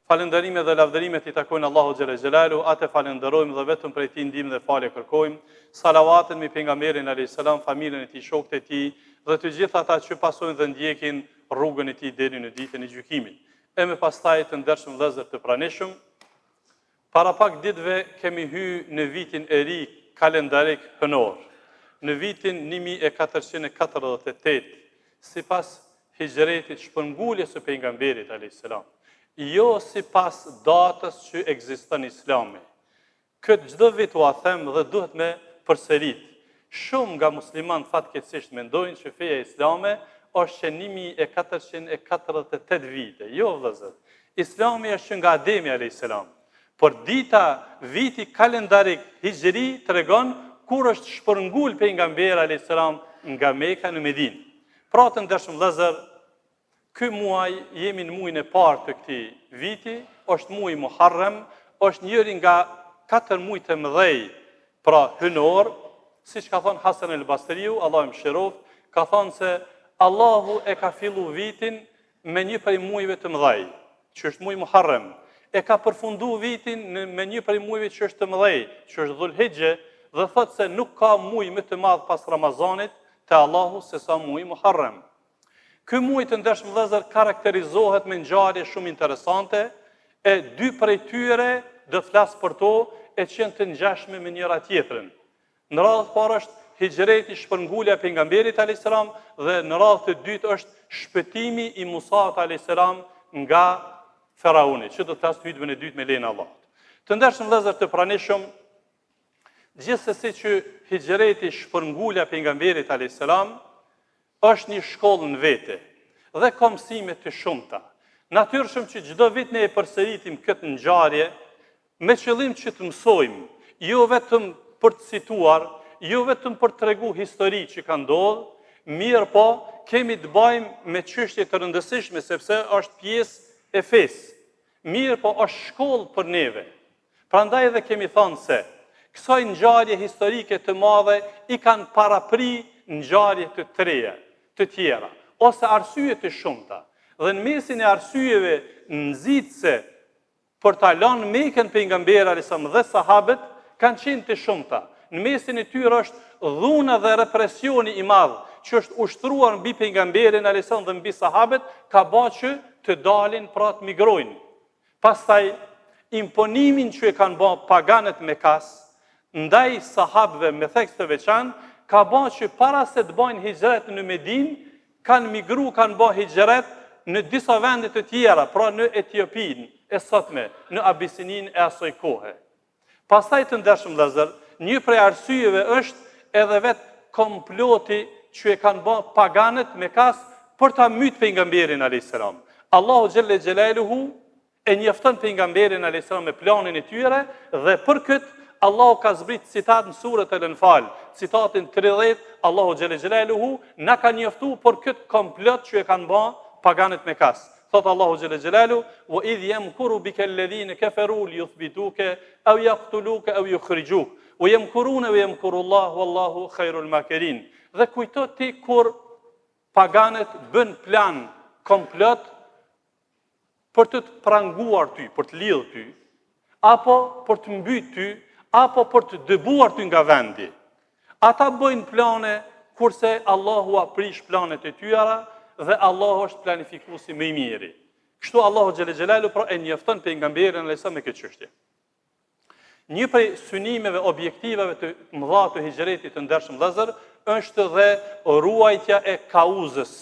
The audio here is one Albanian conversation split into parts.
Falënderimet dhe lavdërimet I takojnë Allahu xhalla xhelalu, atë falenderojmë dhe vetëm prej Tij ndihmë dhe falje kërkojmë. Salavatën mbi pejgamberin alayhis salam, familjen e tij, shokët e tij dhe të gjithë ata që pasojnë dhe ndjekin rrugën e tij deri në ditën e gjykimit. E me pastaj të ndershëm vëllezër të pranishëm, para pak ditëve kemi hyrë në vitin e ri kalendarik hënor, në vitin 1448, sipas hijretit shpërnguljes së pejgamberit alayhis salam. Jo si pas datës që ekziston Islami. Këtë çdo vit u a them dhe duhet me përsërit. Shumë nga muslimanë fatkeqësisht mendojnë që feja islame është që 1448 vite. Jo vëllezër. Islami është që nga Ademi alayhis salam. Por viti kalendarik hijri tregon kur është shpërngul pejgamberi alayhis salam nga Mekka në Medinë. Pra të ndershëm vëllezër, ky muaj jemi në muajin e parë të këtij viti, është muaji Muharram, është njëri nga 4 muaj të mëdhej, pra hynor, siç ka thënë Hasan el-Basriu, Allahu mëshiroft, ka thënë se Allahu e ka filluar vitin me një prej muajve të mëdhej, që është muaji Muharram. E ka përfunduar vitin me një prej muajve që është të mëdhej, që është Dhulhijhe, dhe thotë se nuk ka muaj më të madh pas Ramazanit te Allahu se sa muaji Muharram. Ky muaj të ndershëm vëllezër karakterizohet me ngjarje shumë interesante, e dy prej tyre do të flas për to e që janë të ngjashme me njëra tjetrën. Në radhë të parë është hijreti, shpërngulja e pejgamberit alayhis salam, dhe në radhë të dytë është shpëtimi I Musaut alayhis salam nga Farauni, që do të flas hutbën e dytë me lejen e Allahut. Të ndershëm vëllezër të pranishëm, gjithsesi që hijreti, shpërngulja e pejgamberit alayhis salam është një shkollë në vete dhe ka mësime të shumta. Natyrshëm që çdo vit ne e përsëritim këtë ngjarje me qëllim që të mësojmë, jo vetëm për të cituar, jo vetëm për të treguar histori që ka ndodhur, mirë po kemi të bëjmë me çështje të rëndësishme sepse është pjesë e fesë. Mirë po është shkollë për neve. Prandaj edhe kemi thënë se kësaj ngjarje historike të madhe I kanë parapri ngjarje të treja, të tjera, ose arsye të shumta. Dhe në mesin e arsyeve nxitse për ta lënë Mekën pejgamberi alayhis salam dhe sahabët kanë qenë të shumta. Në mesin e tyre është dhuna dhe represioni I madh që është ushtruar mbi pejgamberin alayhis salam dhe mbi sahabët, ka bërë që të dalin pra të migrojnë. Pastaj imponimin që e kanë bërë paganët Mekas ndaj sahabëve me theks të veçantë ka bërë që para se të bëjnë hijret në Medinë, kanë migru, kanë bërë hijret në disa vende të tjera, pra në Etiopinë e sotme, në Abisininë e asoj kohe. Pastaj të ndershëm vëllezër, një prej arsyeve është edhe vetë komploti që e kanë bërë paganët Mekas për ta myt pejgamberin alayhis salam. Allahu xhelle xhelaluhu e njofton pejgamberin alayhis salam me planin e tyre dhe për këtë Allahu ka zbrit citat në surën Al-Anfal, citatin 30, Allahu xhelle xhelaluhu na ka njoftuar për këtë komplot që e kanë bërë paganët Mekas. Thot Allahu xhelle xhelalu: "Wa idh yamkuru bika alladhina kafaru liyuthbituka aw yaqtuluka aw yukhrijuk, wa yamkuruna wa yamkuru Allah wallahu khairul makirin." Dhe kujto ti kur paganët bën plan komplot për të pranguar ty, për të lidhur ty, apo për të mbyt ty, apo për të dëbuar ty nga vendi. Ata bëjnë plane kurse Allahu aprish planet e tyra dhe Allahu është planifikuesi më I miri. Kështu Allahu xhelle xhelalu pra e njofton pejgamberin alayhis salam me këtë çështje. Një prej synimeve objektivave të mëdha të hijretit të ndershëm vëllezër është dhe ruajtja e kauzës.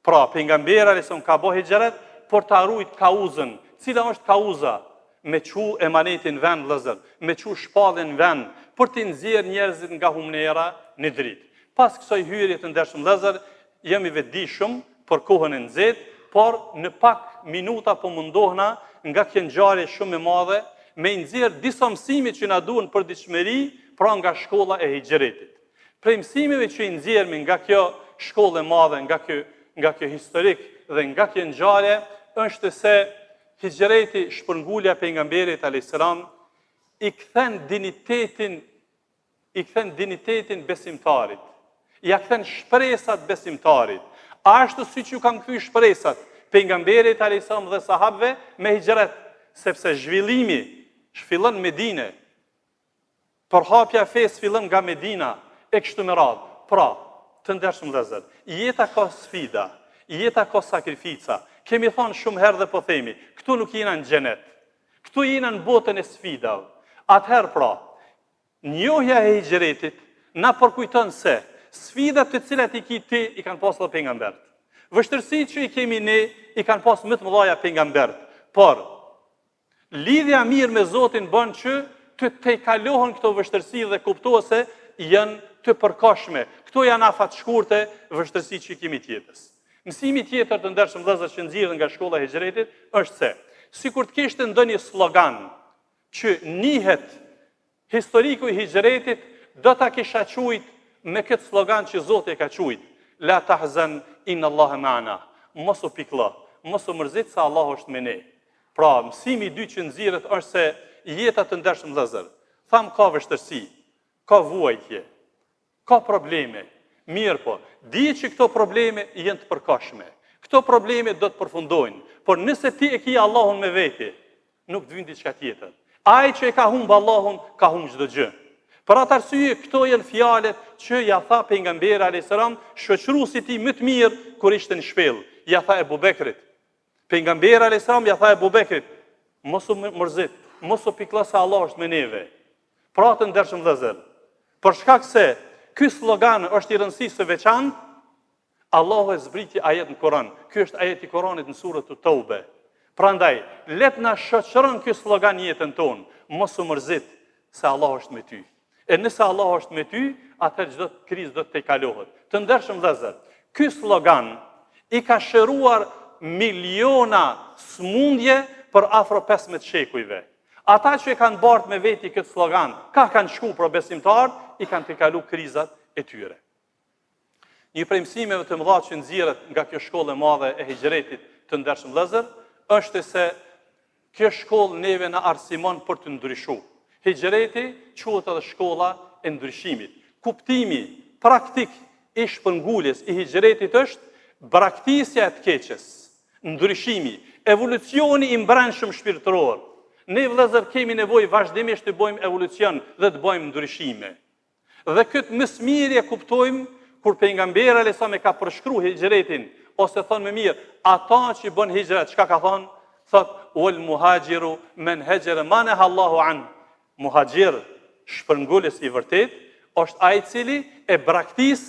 Pra pejgamberi alayhis salam ka bëu hijret për ta ruajtur kauzën. Cila është kauza? Me çu emanetin vend vëllezër, me çu shpallën vend për të nxjerrë njerëzit nga humnera në dritë. Pas kësaj hyrje të ndershëm vëllezër, jemi vetëdijshëm për kohën e nxehtë, por në pak minuta po mundohna nga kjo ngjarje shumë e madhe me nxjerr disa mësime që na duhen për ditëshmëri, pra nga shkolla e hijretit. Prej mësimeve që I nxjerrmi nga kjo shkollë e madhe, nga kjo historik dhe nga kjo ngjarje është se hijreti, shpërngulja e pejgamberit alayhis salam I kthen dinitetin besimtarit. Ja kthen shpresat besimtarit. Ashtu siç ju kanë kthy shpresat pejgamberit alayhis salam dhe sahabëve me hijret. sepse zhvillimi fillon në Medinë, përhapja e fesë fillon nga Medina e kështu me radhë. Pra, të ndershëm vëllezër, jeta ka sfida, jeta ka sakrifica. Kemi thonë shumë herë dhe po themi, këtu nuk jena në xhenet. Këtu jena në botën e sfidave. Atëherë pra, njohja e hijretit na përkujton se sfidat të cilat i ki ti i kanë pasur edhe pejgamberët. Vështirësitë që i kemi ne i kanë pasur më të mëdha pejgamberët. Por lidhja mirë me Zotin bën që të tejkalohen këto vështirësi dhe kuptohet se janë të përkohshme. Këto janë afat shkurte vështirësitë që kemi të jetës. Mësimi tjetër të ndershëm vëllezër që nxirren nga shkolla e hijretit është se sikur të kishte ndonjë slogan që njihet historiku i hijretit, do ta kisha quajt me këtë slogan që Zoti e ka quajt: La tahzan inna Allaha ma'ana. Mos u pikëllo, mos u mërzit se Allahu është me ne. Pra, mësimi i dytë që nxirret është se jeta të ndershëm vëllezër, tham ka vështirësi, ka vuajtje, ka probleme. Mirë po, di që këto probleme janë të përkohshme. Këto probleme do të përfundojnë, por nëse ti e ke Allahun me veti, nuk të vjen diçka tjetër. Ai që e ka humbë Allahun, ka humbë çdo gjë. Për atë arsye, këto janë fjalët që ja tha pejgamberi alayhis salam shoqëruesit i tij më të mirë kur ishte në shpellë. Ja tha Ebu Bekrit. Pejgamberi alayhis salam ja tha Ebu Bekrit, mos u mërzit, mos u pikëllo se Allah është me neve. Pra të ndershëm vëllezër, për shkak se ky slogan është i rëndësisë së veçantë, Allahu e zbriti ajet në Kur'an. Ky është ajeti i Kur'anit në surën At-Tauba. Prandaj, let na shoqëron ky slogan jetën tonë, mos u mërzit se Allah është me ty. E nëse Allah është me ty, atëherë çdo krizë do të tejkalohet. Të ndershëm vëllezër, ky slogan i ka shëruar miliona smundje për afro 15 shekujve. Ata që e kanë bartë me veti këtë slogan, ka kanë shku për besimtarët, i kanë tejkalu krizat e tyre. Një prej mësimeve të mëdha që nxirret nga kjo shkollë e madhe e hijretit të ndershëm vëllezër, është se kjo shkollë neve na arsimon për të ndryshuar. Hijreti quhet edhe shkolla e ndryshimit. Kuptimi praktik i shpërnguljes i hijretit është braktisja e të keqes, ndryshimi, evolucioni i brendshëm shpirtëror. Ne vëllezër kemi nevojë vazhdimisht të bëjmë evolucion dhe të bëjmë ndryshime. Dhe këtë më së miri e kuptojmë kur pejgamberi alayhis salam e ka përshkruar hijretin, ose thonë më mirë, ata që bën hijret, çka ka thonë? Thot, wal muhajiru man hajara ma naha Allahu an. Muhajir, shpërngulës i vërtet, është ai i cili e braktis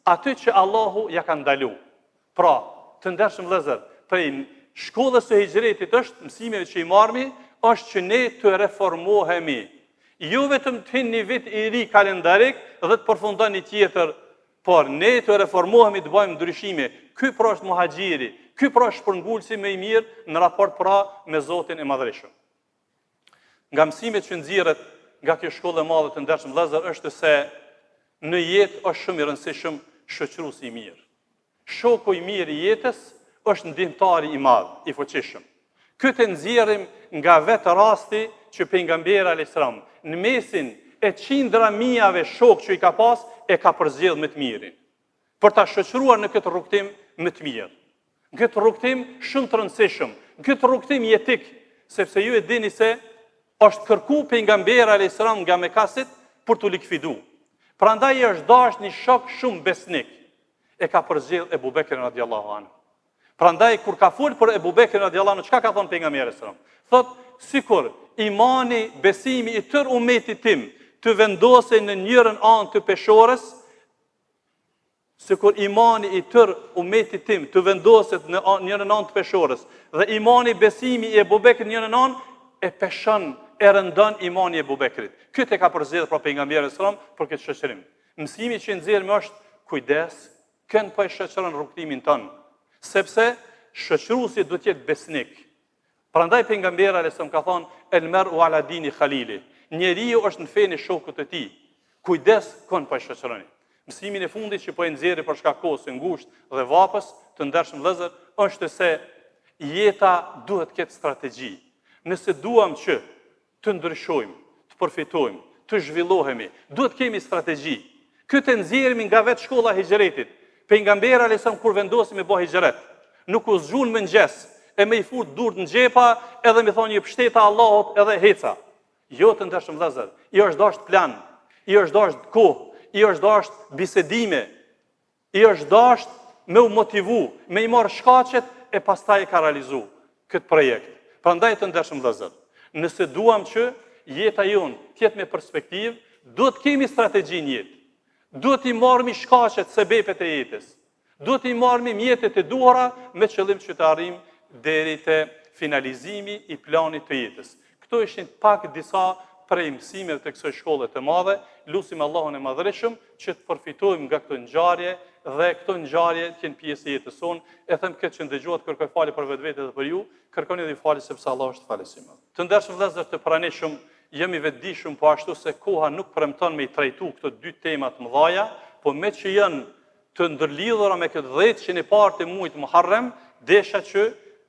atë që Allahu ja ka ndalu. Pra, të ndershëm vëllezër, prej shkollës së hijretit është mësimeve që i marrmi, është që ne të reformohemi. Jo vetëm të hynë një vit i ri kalendarik dhe të përfundon një tjetër, por ne të reformohemi të bëjmë ndryshime. Ky pra është muhajiri, ky pra është shpërngulësi më i mirë në raport pra me Zotin e Madhreshëm. Nga mësimet që nxirret nga kjo shkollë e madhe të ndershëm vëllezër është se në jetë është shumë i rëndësishëm shoqëruesi i mirë. Shoku i mirë i jetës është ndihmtari i madh, i fuqishëm. Këtë nxjerrim nga vetë rasti që pejgamberi alayhis salam në mesin e qindra mijave shok që i ka pas, e ka përzgjedhur më të mirin. Për ta shoqëruar në këtë rrugtim më të mirë. Në këtë rrugtim shumë të rëndësishëm, në këtë rrugtim jetik, sepse ju e dini se është kërku pejgamberi alayhis salam nga Mekasit për t'u likvidu. Prandaj është dash një shok shumë besnik. E ka përzgjedhur Ebu Bekrin radhiyallahu anhu. Prandaj kur ka fol për Ebu Bekrin radhiyallahu anhu, çka ka thonë pejgamberi alayhis salam? Thot, sikur imani, besimi i tërë umetit tim të vendosej në njërën anë të peshores, sikur imani i tërë umetit tim të vendoset në njërën anë të peshores, dhe imani, besimi i Ebu Bekrit në njërën anë, e peshon, e rëndon imani i Ebu Bekrit. Këtë e ka përzgjedhur pra pejgamberi alayhis salam për këtë shoqërim. Mësimi që nxjerrim është kujdes, kënd po e shoqëron rrugtimin tonë, sepse shoqëruesi duhet të jetë besnik. Prandaj pejgamberi alayhis salam ka thonë el mar'u ala dini khalili. Njeriu është në fenë e shokut të tij. Kujdes kënd po e shoqëroni. Mësimin e fundit që po e nxjerrë për shkak kohës së ngushtë dhe vapës, të ndershëm vëllezër, është se jeta duhet të ketë strategji. Nëse duam që të ndryshojmë, të përfitojmë, të zhvillohemi, duhet kemi strategji. Këtë nxjerrimi nga vetë shkolla e hijretit. Pejgamberi alayhis salam kur vendosi me bë hijret, nuk u zgjun mëngjes, e me i fut durët në gjepa, edhe me thonë një pështeta Allahot edhe heca. Jo të ndershëm vëllezër, i është dashur plan, i është dashur kohë, i është dashur bisedime, i është dashur me u motivu, me i marrë shkaqet e pastaj e ka realizu këtë projekt. Prandaj të ndershëm vëllezër, nëse duam që jeta jonë tjetë me perspektivë, duhet kemi strategji në jetë. Duhet i marrëmi shkaqet, sebepet e jetës. Duhet i marrëmi mjetet e duhura me qëllim që të arrijmë deri te finalizimi i planit të jetës. Këto ishin pak disa prej mësimeve të kësaj shkolle të madhe. Lutim Allahun e Madhërisëm që të përfitojmë nga këtë ngjarje dhe këto ngjarje të jenë pjesë e jetës sonë. E them këtë që ndëgjuat, kërkoj falje për vetvete dhe për ju, kërkoni edhe falje sepse Allah është falës i madh. Të ndershëm vëllezër të pranishëm, jemi vetëdijshëm po ashtu se koha nuk premton me i trajtu këto dy tema të mëdha, po me që janë të ndërlidhura me këtë 10 që në parë të muajit Muharrem, desha që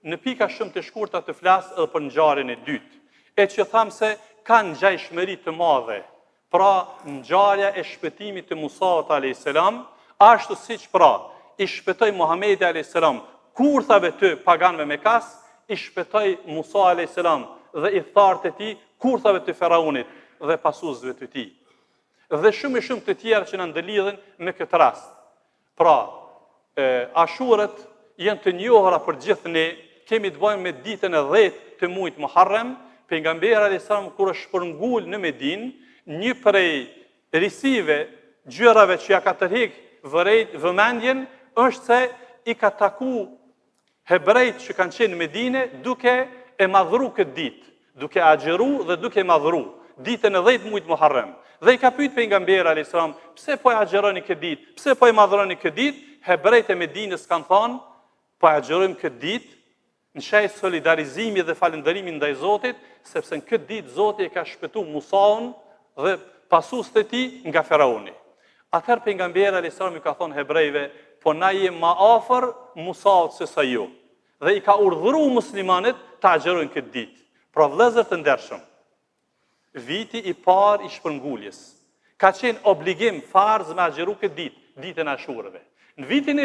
në pika shumë të shkurta të flas edhe për ngjarjen e dytë. E që tham se ka ngjajshmëri të madhe. Pra, ngjarja e shpëtimit të Musaut a.s. ashtu siç pra i shpëtoi Muhamedi a.s. kurthave të paganëve Mekas, i shpëtoi Musa a.s. dhe i thartë e tij kurthave të Faraunit dhe pasuesve të tij. Dhe shumë e shumë të tjerë që na ndëlidhen me këtë rast. Pra, Ashurët janë të njohura për gjithë ne, kemi të bëjmë me ditën e 10 të muajit Muharrem. Pejgamberi a.s. kur është shpërngul në Medinë, një prej risive, gjërave që ja ka tërheq vëmendjen, është se i ka taku hebrejt që kanë qenë në Medinë duke e madhru këtë ditë, duke agjeru dhe duke e madhru ditën e 10 muajit Muharrem. Dhe i ka pyet pejgamberi a.s. pse po e agjeroni këtë ditë, pse po e madhroni këtë ditë? Hebrejt e Medinës kanë thënë, po e agjerojmë këtë ditë në shaj solidarizimi dhe falënderimi ndaj Zotit, sepse në këtë ditë Zoti e ka shpëtuar Musaun dhe pasuesit e tij nga Faraoni. Atëherë pejgamberi a.s. i ka thonë hebrejve, po na jemi më afër Musaut se sa ju. Dhe i ka urdhëruar muslimanët të agjerojnë këtë ditë. Pra vëllezër të ndershëm, viti i parë i shpërnguljes ka qenë obligim farz me agjeru këtë ditë, ditën e Ashurëve. Në vitin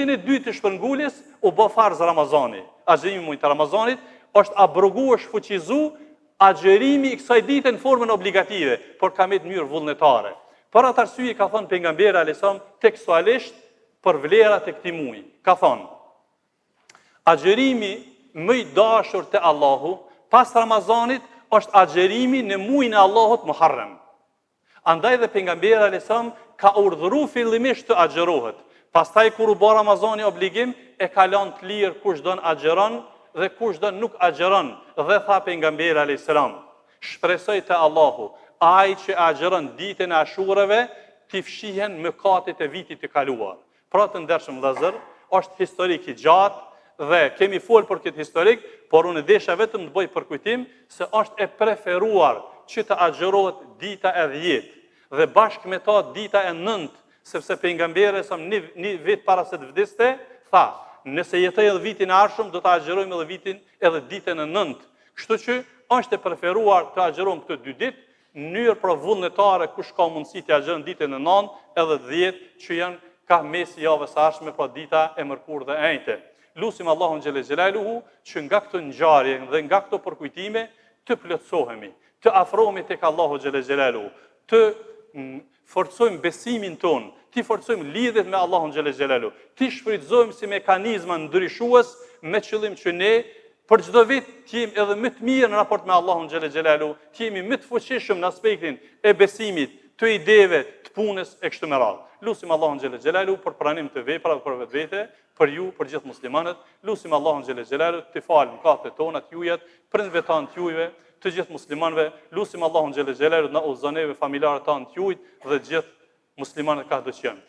e dytë të shpërnguljes u bë farz Ramazani. Agjerimi muajit Ramazanit është abroguar, shfuqizu agjerimi i kësaj dite në formën obligative, por ka me të mënyrë vullnetare. Për atë arsye ka thënë pejgamberi alayhiselam tekstualisht për vlerat e këtij muaji. Ka thënë: agjerimi më i dashur te Allahu pas Ramazanit është agjerimi në muajin e Allahut Muharrem. Andaj dhe pejgamberi alayhiselam ka urdhëruar fillimisht të agjerohet. Pastaj kur u bë Ramazani obligim, e ka lënë të lirë kush don agjeron dhe kush don nuk agjeron. Dhe tha pejgamberi alayhiselam: shpresoj te Allahu, ai që agjeron ditën e Ashurave, t'i fshihen mëkatet e vitit të kaluar. Pra të ndershëm vëllezër, është historik i gjatë dhe kemi folur për këtë historik, por unë desha vetëm të bëj përkujtim se është e preferuar që të agjerohet dita e 10 dhe bashkë me ta dita e 9, sepse pejgamberi sa një vit para se të vdiste, tha, nëse jetoj edhe vitin e ardhshëm, do të agjerojmë edhe ditën e 9. Kështu që është e preferuar të agjerojmë këto 2 ditë, në mënyrë për vullnetare kush ka mundësi të agjeron ditën e 9 edhe 10 që janë ka mesi javës së ardhshme, pra dita e mërkurë dhe enjte. Lutim Allahun xhelel xhelaluhu që nga këto ngjarje dhe nga këto përkujtime të plotësohemi, të afrohemi tek Allahu xhelel xhelaluhu, të forcojmë besimin ton, të forcojmë lidhjet me Allahun xhelel xhelaluhu, të shfrytëzojmë si mekanizma ndryshues me qëllim që ne për çdo vit të jemi edhe më të mirë në raport me Allahun xhelel xhelaluhu, të jemi më të fuqishëm në aspektin e besimit, të ideve, të punës e kështu me radhë. Lutim Allahun xhelel xhelaluhu për pranim të veprave për vetvete, për ju, për gjithë muslimanët. Lutim Allahun xhelel xhelaluhu të falë mëkatet tona, të juajat, prindërve tanë të juajve, të gjithë muslimanëve. Lutim Allahun xhelel xhelaluhu na udhëzoneve familjarët tanë të juajt dhe gjithë muslimanët ka do që janë.